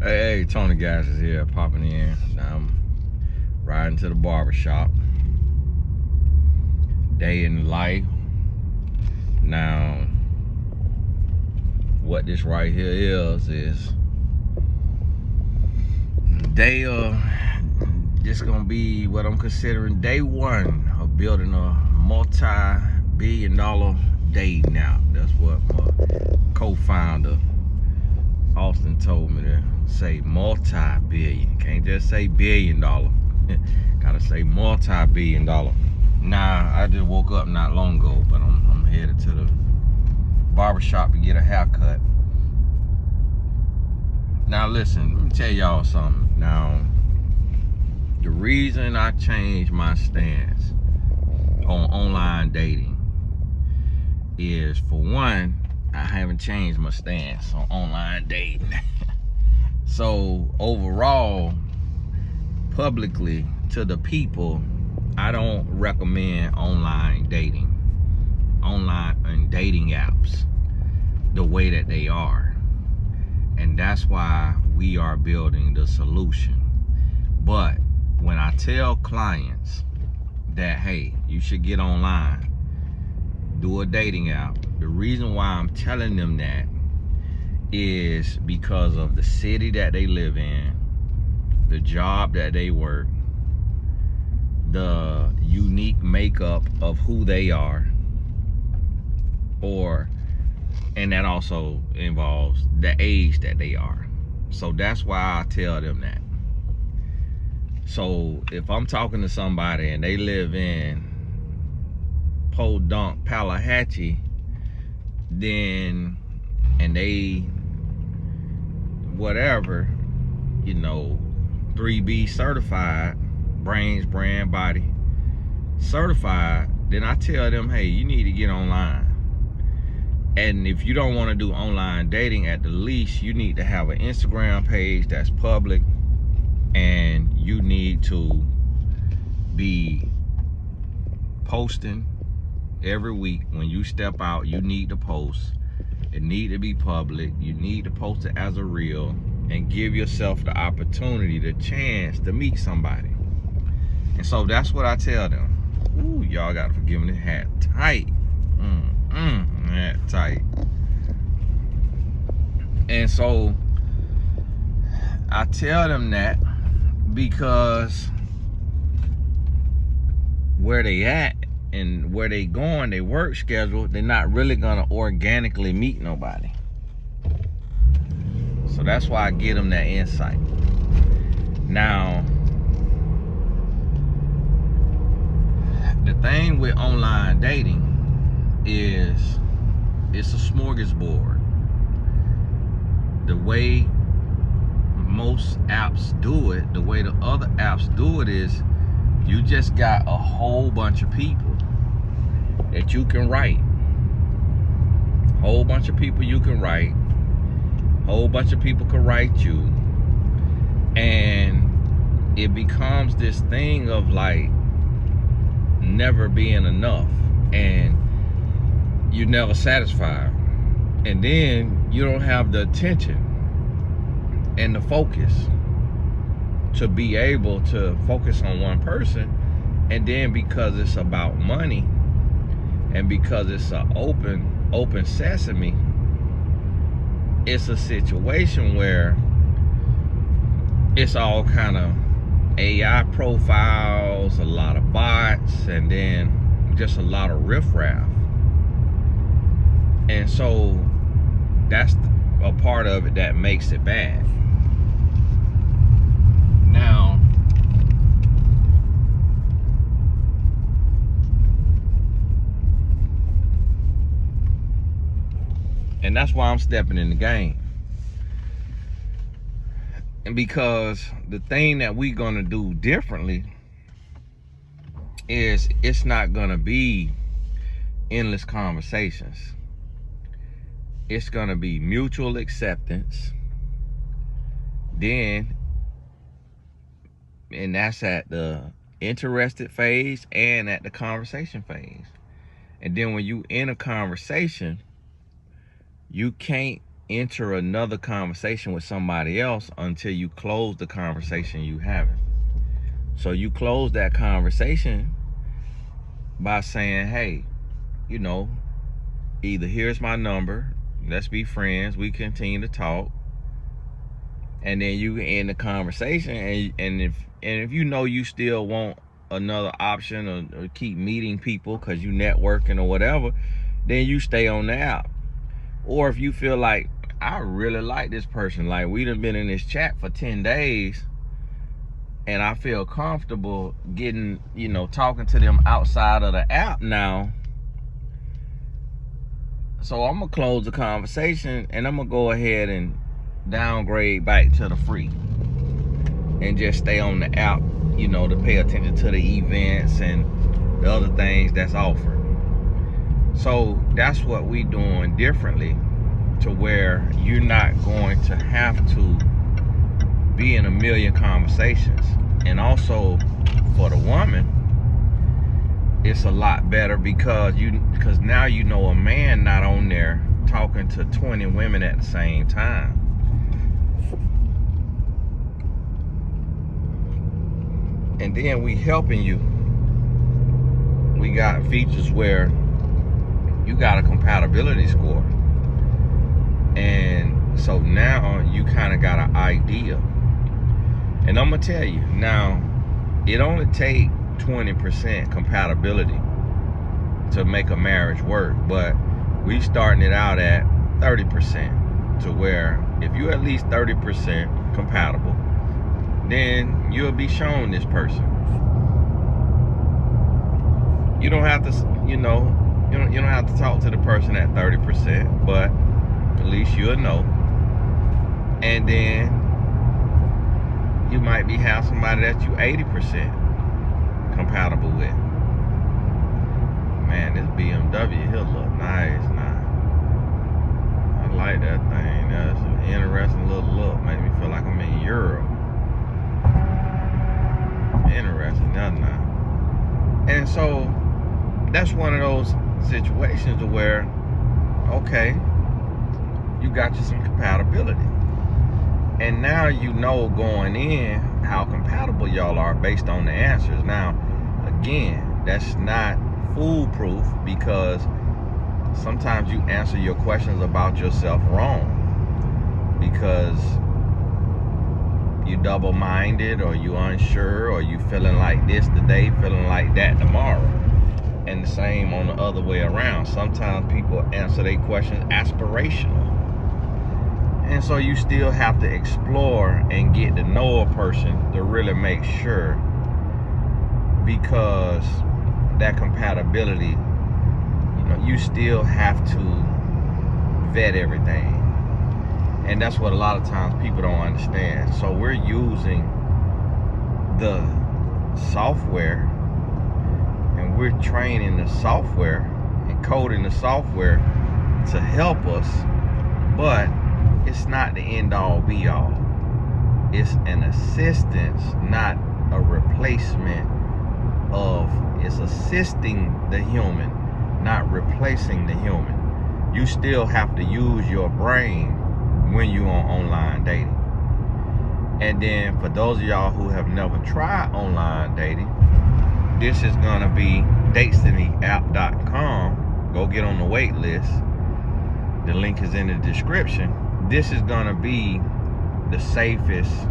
Hey, Tony guys is here, popping in. Now I'm riding to the barber shop. Day in life. Now, what this right here is day this gonna be what I'm considering day one of building a multi-billion-dollar dating app. That's what my co-founder Austin told me to say, multi-billion. Can't just say billion-dollar. Gotta say multi-billion-dollar. Nah, I just woke up not long ago, but I'm headed to the barbershop to get a haircut. Now listen, let me tell y'all something. Now, the reason I changed my stance on online dating is, for one, I haven't changed my stance on online dating. So overall, publicly to the people, I don't recommend online dating, online and dating apps the way that they are. And that's why we are building the solution. But when I tell clients that, hey, you should get online, do a dating app, the reason why I'm telling them that is because of the city that they live in, the job that they work, the unique makeup of who they are, and that also involves the age that they are. So that's why I tell them that. So if I'm talking to somebody and they live in Podunk, Tallahatchie, then, and they whatever, 3B certified, brains, brand, body certified, then I tell them, hey, you need to get online. And if you don't want to do online dating, at the least you need to have an Instagram page that's public, and you need to be posting every week. When you step out, you need to post. It need to be public. You need to post it as a reel and give yourself the opportunity, the chance to meet somebody. And so that's what I tell them. Ooh, y'all gotta forgive me, this hat tight. Hat tight. And so I tell them that because where they at and where they going, their work schedule, they're not really gonna organically meet nobody. So that's why I give them that insight. Now, the thing with online dating is it's a smorgasbord. The way most apps do it, the way the other apps do it, is you just got a whole bunch of people that you can write. Whole bunch of people you can write. Whole bunch of people can write you. And it becomes this thing of like never being enough. And you're never satisfied. And then you don't have the attention and the focus to be able to focus on one person. And then because it's about money, and because it's an open sesame, it's a situation where it's all kind of AI profiles, a lot of bots, and then just a lot of riffraff. And so that's a part of it that makes it bad. Now, and that's why I'm stepping in the game. And because the thing that we're gonna do differently is it's not gonna be endless conversations. It's gonna be mutual acceptance. Then, and that's at the interested phase and at the conversation phase. And then when you in a conversation, you can't enter another conversation with somebody else until you close the conversation you having. So you close that conversation by saying, hey, you know, either here's my number, let's be friends, we continue to talk, and then you can end the conversation. And if you know you still want another option, or keep meeting people because you networking or whatever, then you stay on the app. Or if you feel like, I really like this person, like we done been in this chat for 10 days and I feel comfortable getting, talking to them outside of the app now, so I'm gonna close the conversation and I'm gonna go ahead and downgrade back to the free and just stay on the app, to pay attention to the events and the other things that's offered. So that's what we doing differently, to where you're not going to have to be in a million conversations. And also for the woman, it's a lot better because now a man not on there talking to 20 women at the same time. And then we helping you. We got features where you got a compatibility score. And so now you kind of got an idea. And I'm going to tell you, now, it only take 20% compatibility to make a marriage work. But we starting it out at 30%, to where if you're at least 30% compatible, then you'll be shown this person. You don't have to, you don't have to talk to the person at 30%, but at least you'll know. And then you might have somebody that you 80% compatible with. Man, this BMW here look nice now. I like that thing. That's an interesting little look. Make me feel like I'm in Europe. Interesting, doesn't it? And so that's one of those situations where, okay, you got you some compatibility. And now you know going in how compatible y'all are based on the answers. Now, again, that's not foolproof, because sometimes you answer your questions about yourself wrong because you double-minded, or you unsure, or you feeling like this today, feeling like that tomorrow. And the same on the other way around. Sometimes people answer their questions aspirational. And so you still have to explore and get to know a person to really make sure, because that compatibility, you still have to vet everything. And that's what a lot of times people don't understand. So we're using the software, and we're training the software and coding the software to help us, but it's not the end all be all. It's an assistance, not a replacement of. It's assisting the human, not replacing the human. You still have to use your brain when you're on online dating. And then for those of y'all who have never tried online dating, this is gonna be datesdestiny.com. Go get on the wait list. The link is in the description. This is gonna be the safest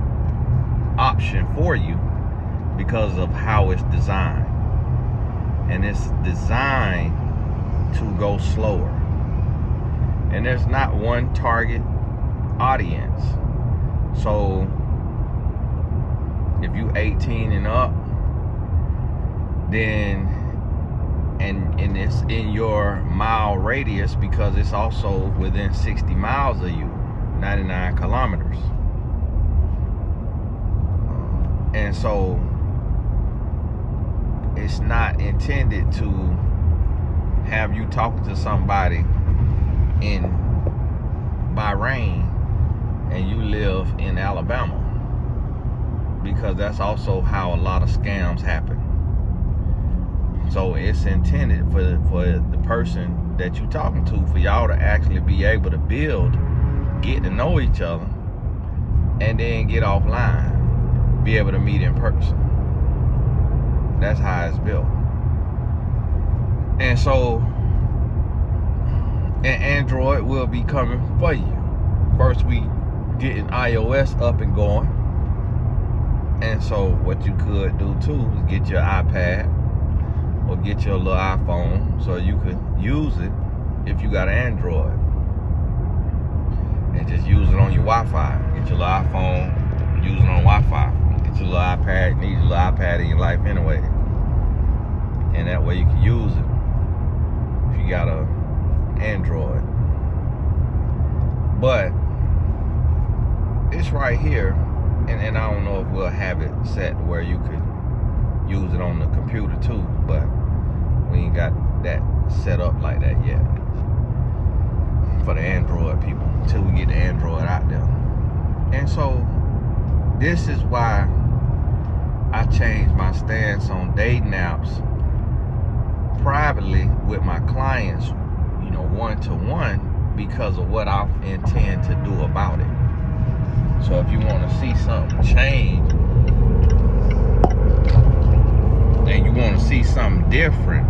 option for you because of how it's designed. And it's designed to go slower. And there's not one target audience. So if you 18 and up, then and it's in your mile radius, because it's also within 60 miles of you, 99 kilometers. And so it's not intended to have you talking to somebody in Bahrain and you live in Alabama, because that's also how a lot of scams happen. So it's intended for the person that you're talking to, for y'all to actually be able to build get to know each other, and then get offline, be able to meet in person. That's how it's built. And so an Android will be coming for you. First, we getting iOS up and going. And so what you could do too is get your iPad or get your little iPhone so you could use it if you got an Android. And just use it on your Wi-Fi. Get your little iPhone, use it on Wi-Fi. Get your little iPad, you need your little iPad in your life anyway. And that way you can use it if you got a Android. But it's right here, and I don't know if we'll have it set where you could use it on the computer too, but we ain't got that set up like that yet for the Android people until we get the Android out there. And so this is why I changed my stance on dating apps privately with my clients, you know, one-to-one, because of what I intend to do about it. So if you want to see something change and you want to see something different,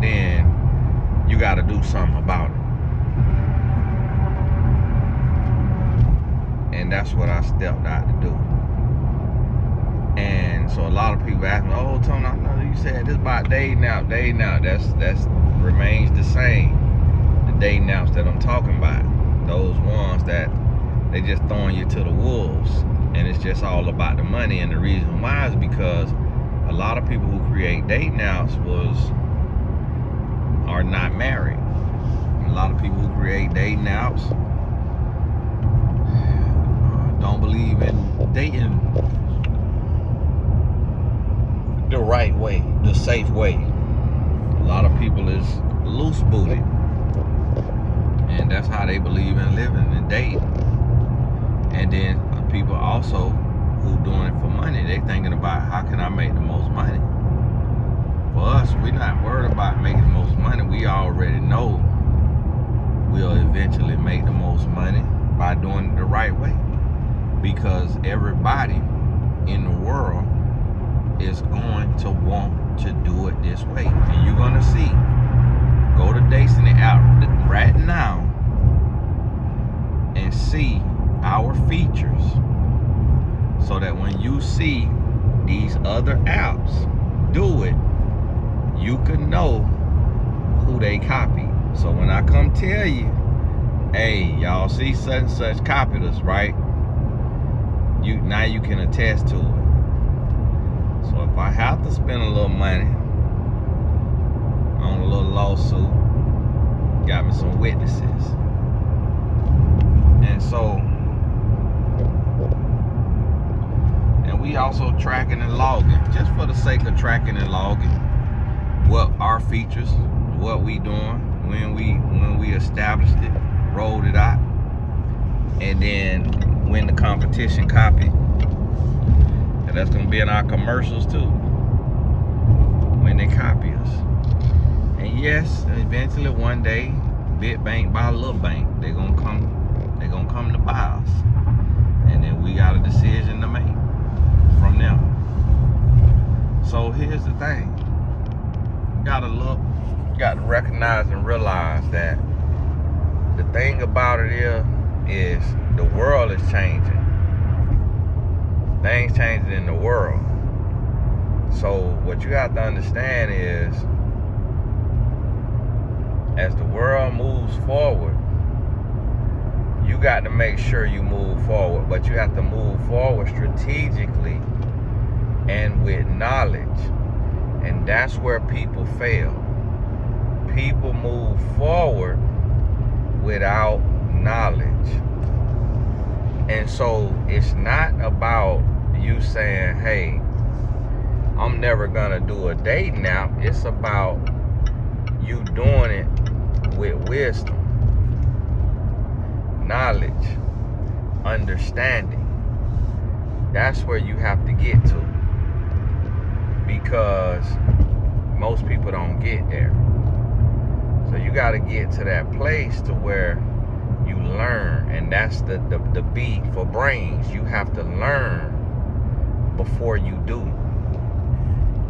then you got to do something about it. And that's what I stepped out to do. And so a lot of people ask me, oh, Tony, I know you said this about dating out. That's remains the same. The dating apps that I'm talking about, those ones that they just throwing you to the wolves, and it's just all about the money. And the reason why is because a lot of people who create dating apps are not married. A lot of people who create dating apps don't believe in dating the right way, the safe way. A lot of people is loose booted, and that's how they believe in living and dating. And then people also who doing it for money, they thinking about how can I make the most money. For us, we're not worried about making the most money. We already know we'll eventually make the most money by doing it the right way, because everybody in the world is going to want to do it this way. And you're gonna see, go to Destiny app right now and see our features, so that when you see these other apps do it, you can know who they copy. So when I come tell you, hey, y'all see such and such copied us, right? Now you can attest to it. So if I have to spend a little money on a little lawsuit, got me some witnesses. And so, and we also tracking and logging, just for the sake of tracking and logging what our features, what we doing, when we established it, rolled it out, and then when the competition copy. And that's gonna be in our commercials too, when they copy us. And yes, eventually one day, big bank by little bank, they're gonna come to buy us. And then we got a decision to make from them. So here's the thing. You gotta look, you gotta recognize and realize that the thing about it is the world is changing. Things changing in the world. So what you have to understand is, as the world moves forward, you got to make sure you move forward, but you have to move forward strategically and with knowledge. And that's where people fail. People move forward without knowledge. And so it's not about you saying, hey, I'm never gonna do a dating app. It's about you doing it with wisdom, knowledge, understanding. That's where you have to get to, because most people don't get there. So you got to get to that place to where you learn. And that's the B for brains. You have to learn before you do.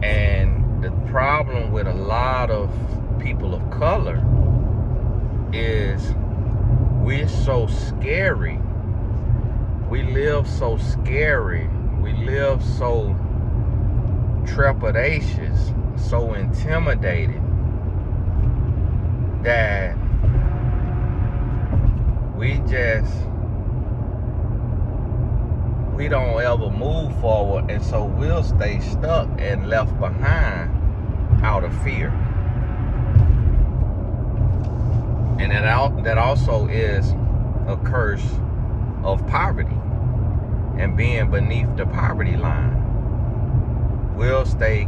And the problem with a lot of people of color is we're so scary. We live so scary. We live so trepidatious, so intimidated, that we don't ever move forward, and so we'll stay stuck and left behind out of fear. And that also is a curse of poverty and being beneath the poverty line. We'll stay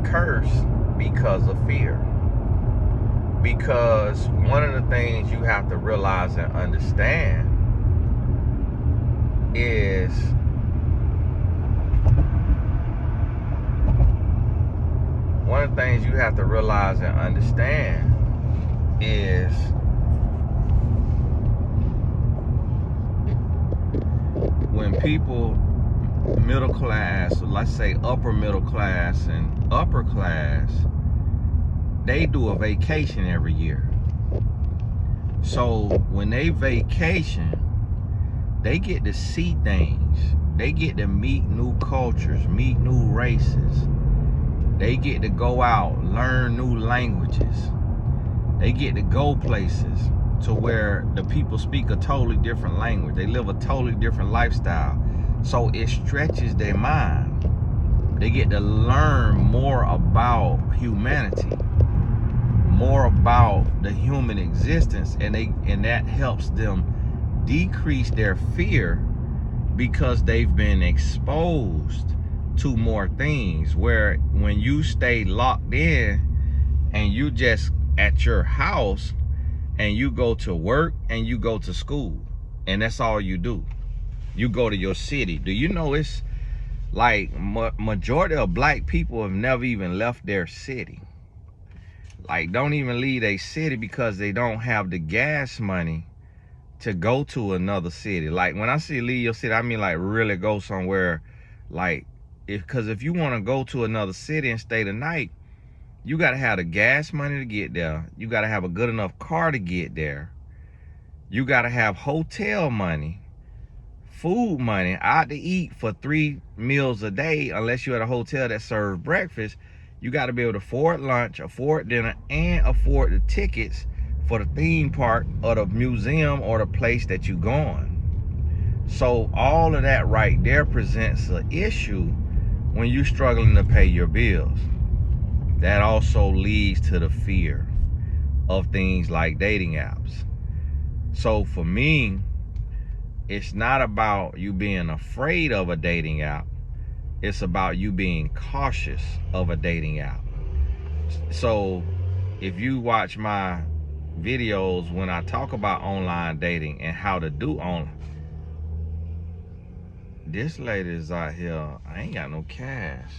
cursed because of fear. Because one of the things you have to realize and understand is when people middle class, let's say upper middle class and upper class, they do a vacation every year. So when they vacation, they get to see things. They get to meet new cultures, meet new races. They get to go out, learn new languages. They get to go places to where the people speak a totally different language. They live a totally different lifestyle. So it stretches their mind. They get to learn more about humanity, more about the human existence, and that helps them decrease their fear because they've been exposed to more things. Where when you stay locked in and you just at your house and you go to work and you go to school and that's all you do, you go to your city. Do you know it's like majority of black people have never even left their city? Like, don't even leave a city because they don't have the gas money to go to another city. Like, when I say leave your city, I mean like really go somewhere. Like, because if you want to go to another city and stay the night, you got to have the gas money to get there. You got to have a good enough car to get there. You got to have hotel money, food money, out to eat for 3 meals a day, unless you're at a hotel that serves breakfast. You got to be able to afford lunch, afford dinner, and afford the tickets for the theme park or the museum or the place that you're going. So all of that right there presents an issue when you're struggling to pay your bills. That also leads to the fear of things like dating apps. So for me, it's not about you being afraid of a dating app. It's about you being cautious of a dating app. So if you watch my videos when I talk about online dating and how to do online, this lady is out here, I ain't got no cash.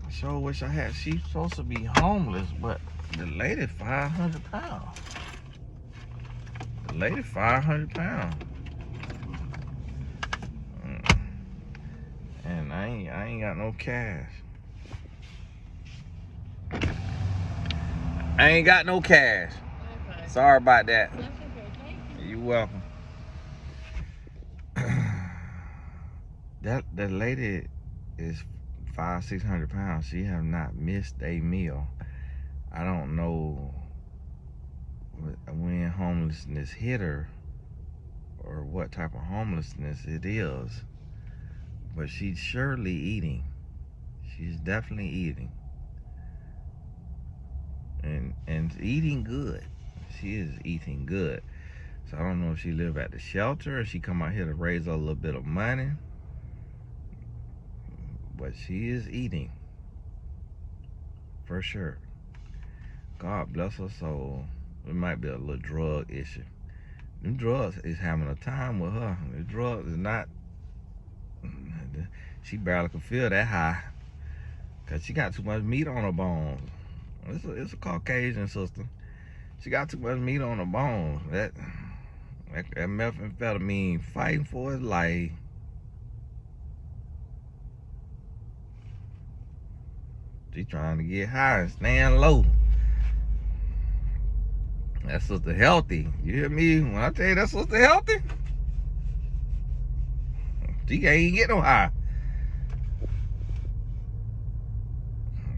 I sure wish I had. She's supposed to be homeless, but the lady 500 pounds. The lady 500 pounds. And I ain't got no cash. I ain't got no cash. Okay. Sorry about that. That's okay. Thank you. You're welcome. That lady is 500-600 pounds. She have not missed a meal. I don't know when homelessness hit her or what type of homelessness it is, but she's surely eating. She's definitely eating, and eating good. She is eating good. So I don't know if she live at the shelter or she come out here to raise a little bit of money, but she is eating for sure. God bless her soul. It might be a little drug issue. Them drugs is having a time with her. The drugs is not, she barely can feel that high because she got too much meat on her bones. It's a Caucasian sister. She got too much meat on her bones. That methamphetamine fighting for his life. She trying to get high and stand low. That sister healthy. You hear me? When I tell you that sister healthy, she can't even get no high.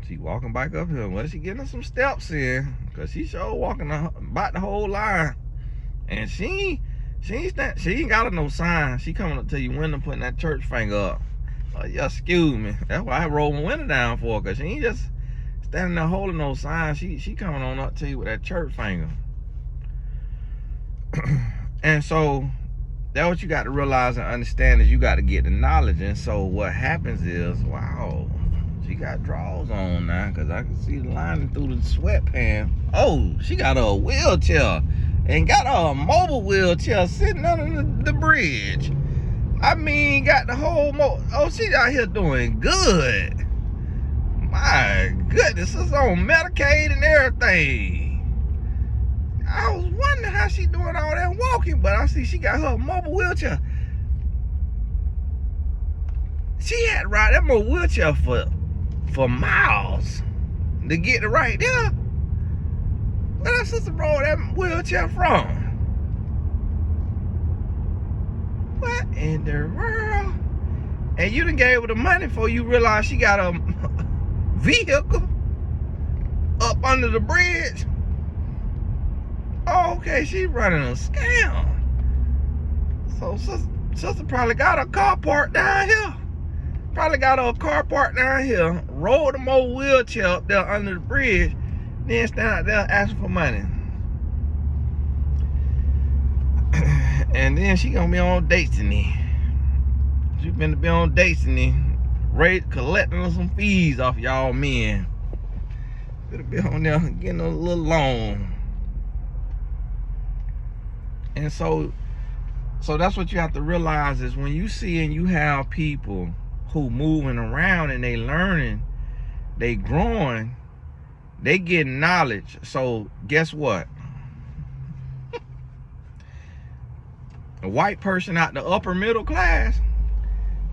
She walking back up here. Well, she getting some steps in, cause she sure walking about the whole line, and she ain't got no sign. She coming up to your window, putting that church finger up. Yeah, excuse me. That's why I rolled my window down for her, cause she ain't just standing there holding no sign. She coming on up to you with that church finger. And so that's what you got to realize and understand, is you got to get the knowledge. And so what happens is, wow, she got drawers on now, because I can see the lining through the sweatpants. Oh, she got a wheelchair, and got a mobile wheelchair sitting under the bridge. I mean, got the whole oh, she out here doing good. My goodness, it's on Medicaid and everything. I was wondering how she doing all that walking, but I see she got her mobile wheelchair. She had to ride that mobile wheelchair for miles to get to right there. Where that sister brought that wheelchair from? What in the world? And you done gave her the money before you realize she got a vehicle up under the bridge. Oh, okay, she running a scam. So sister probably got a car parked down here. Probably got a car parked down here, rolled the mobile wheelchair up there under the bridge, then stand out there asking for money. And then she gonna be on Destiny. She finna be on Destiny, collecting some fees off y'all men. Finna be on there getting a little loan. And so that's what you have to realize, is when you see and you have people who moving around and they learning, they growing, they getting knowledge. So guess what? A white person out the upper middle class,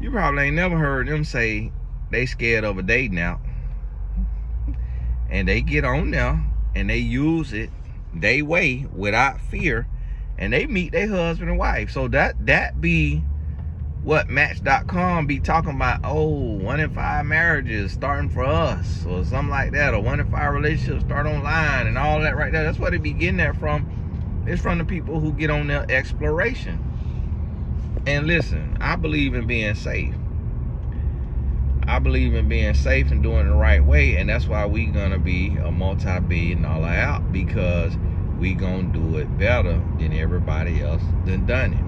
you probably ain't never heard them say they scared of a dating app. And they get on there and they use it they way without fear, and they meet their husband and wife. So that be what Match.com be talking about. Oh, 1 in 5 marriages starting for us, or something like that, or 1 in 5 relationships start online, and all that right there. That's where they be getting that from. It's from the people who get on their exploration. And listen, I believe in being safe. I believe in being safe and doing it the right way, and that's why we gonna be a multi-billion-dollar app, because we gonna do it better than everybody else done it.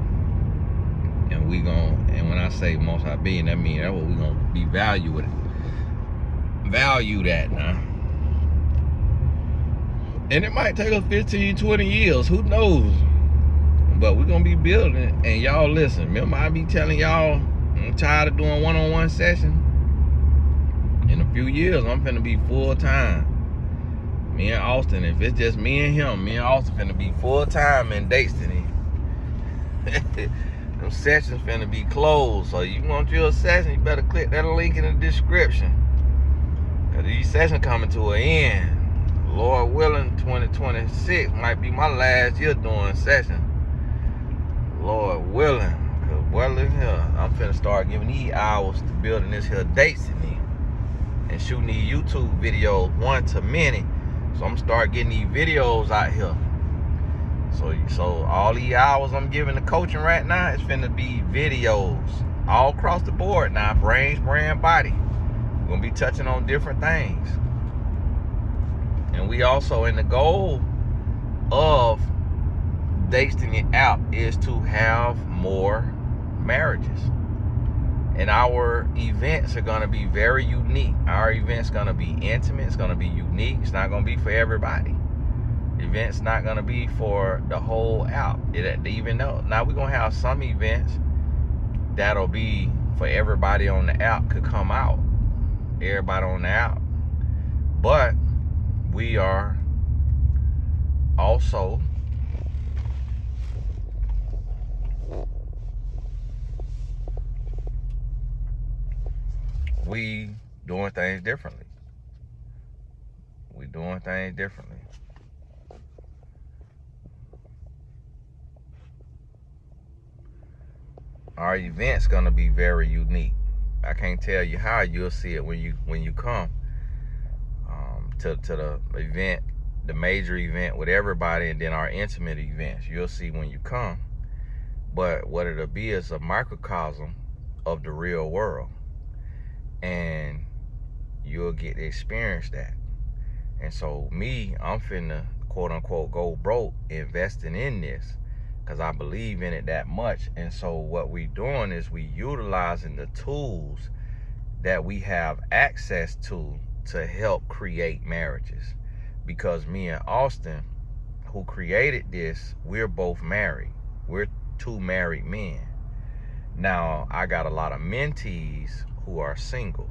And when I say multi-billion, that means that's what we gonna be valued at now. And it might take us 15, 20 years, who knows? But we're gonna be building it. And y'all listen, remember I be telling y'all, I'm tired of doing one-on-one sessions. In a few years, I'm finna be full-time. Me and Austin, if it's just me and him, me and Austin finna be full-time in Destiny. Them sessions finna be closed. So you want your session, you better click that link in the description. Cause these sessions coming to an end. Lord willing, 2026 might be my last year doing sessions. Lord willing. Cause well in here, I'm finna start giving these hours to building this here Destiny and shooting these YouTube videos one to many. So I'm start getting these videos out here. So all these hours I'm giving the coaching right now, it's finna be videos all across the board now. Brains, brain, body. We're gonna be touching on different things. And we also, in the goal of Destiny app, is to have more marriages. And our events are gonna be very unique. Our event's gonna be intimate, it's gonna be unique, it's not gonna be for everybody. The event's not gonna be for the whole app. Even though now we're gonna have some events that'll be for everybody on the app, could come out. Everybody on the app. But we are also we doing things differently. We doing things differently. Our event's gonna be very unique. I can't tell you how. You'll see it when you come to the event, the major event with everybody, and then our intimate events. You'll see when you come. But what it'll be is a microcosm of the real world, and you'll get to experience that. And so me, I'm finna quote unquote go broke investing in this, because I believe in it that much. And so what we doing is we utilizing the tools that we have access to help create marriages. Because me and Austin, who created this, we're both married. We're two married men. Now, I got a lot of mentees who are single,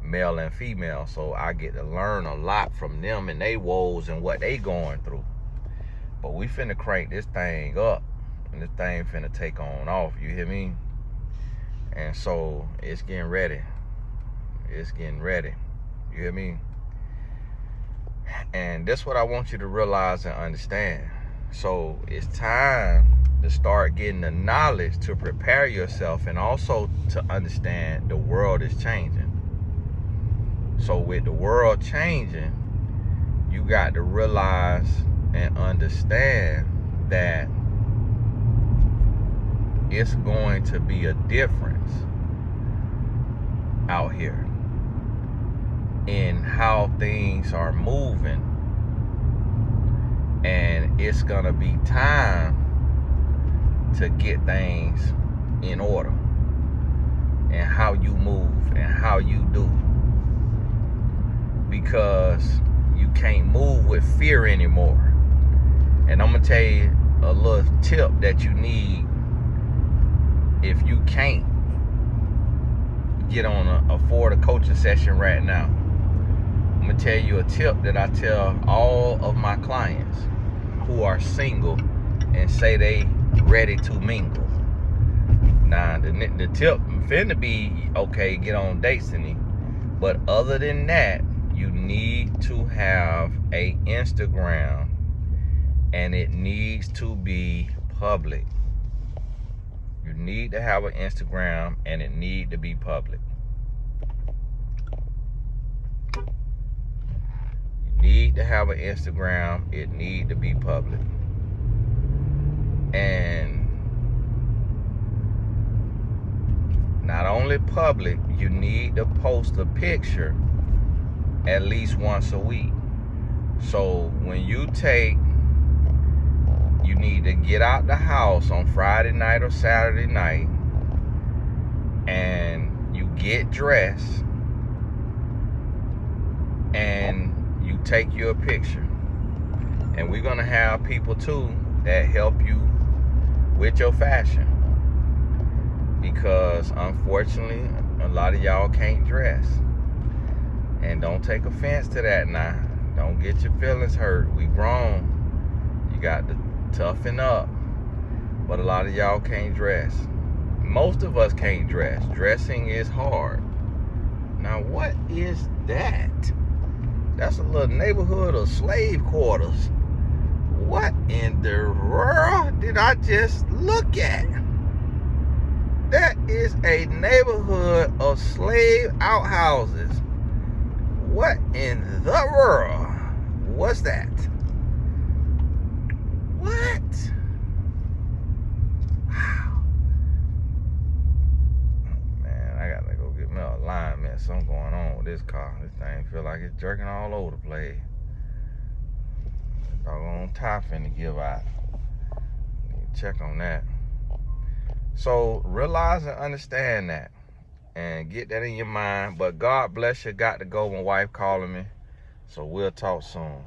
male and female, so I get to learn a lot from them and they woes and what they going through. But we finna crank this thing up, and this thing finna take on off, you hear me? And so it's getting ready. It's getting ready, you hear me? And that's what I want you to realize and understand. So it's time to start getting the knowledge to prepare yourself, and also to understand the world is changing. So with the world changing, you got to realize and understand that it's going to be a difference out here in how things are moving, and it's gonna be time to get things in order, and how you move and how you do, because you can't move with fear anymore. And I'm gonna tell you a little tip that you need if you can't get on afford a coaching session right now. I'm gonna tell you a tip that I tell all of my clients who are single and say they ready to mingle. Now, the tip finna be, okay, get on Destiny. But other than that, you need to have a Instagram, and it needs to be public. You need to have an Instagram, and it need to be public. You need to have an Instagram, it need to be public. And not only public, you need to post a picture at least once a week. So when you need to get out the house on Friday night or Saturday night, and you get dressed, and you take your picture. And we're gonna have people too that help you with your fashion, because unfortunately a lot of y'all can't dress. And don't take offense to that now. Don't get your feelings hurt. We grown. You got to toughen up. But a lot of y'all can't dress. Most of us can't dress. Dressing is hard. Now, what is that? That's a little neighborhood of slave quarters. What in the world did I just look at? That is a neighborhood of slave outhouses. What in the world was that? What? Wow. Man, I gotta go get me an alignment. Something going on with this car. This thing feel like it's jerking all over the place. Doggone tie finna give out. Need to check on that. So realize and understand that, and get that in your mind. But God bless you. Got to go. My wife calling me. So we'll talk soon.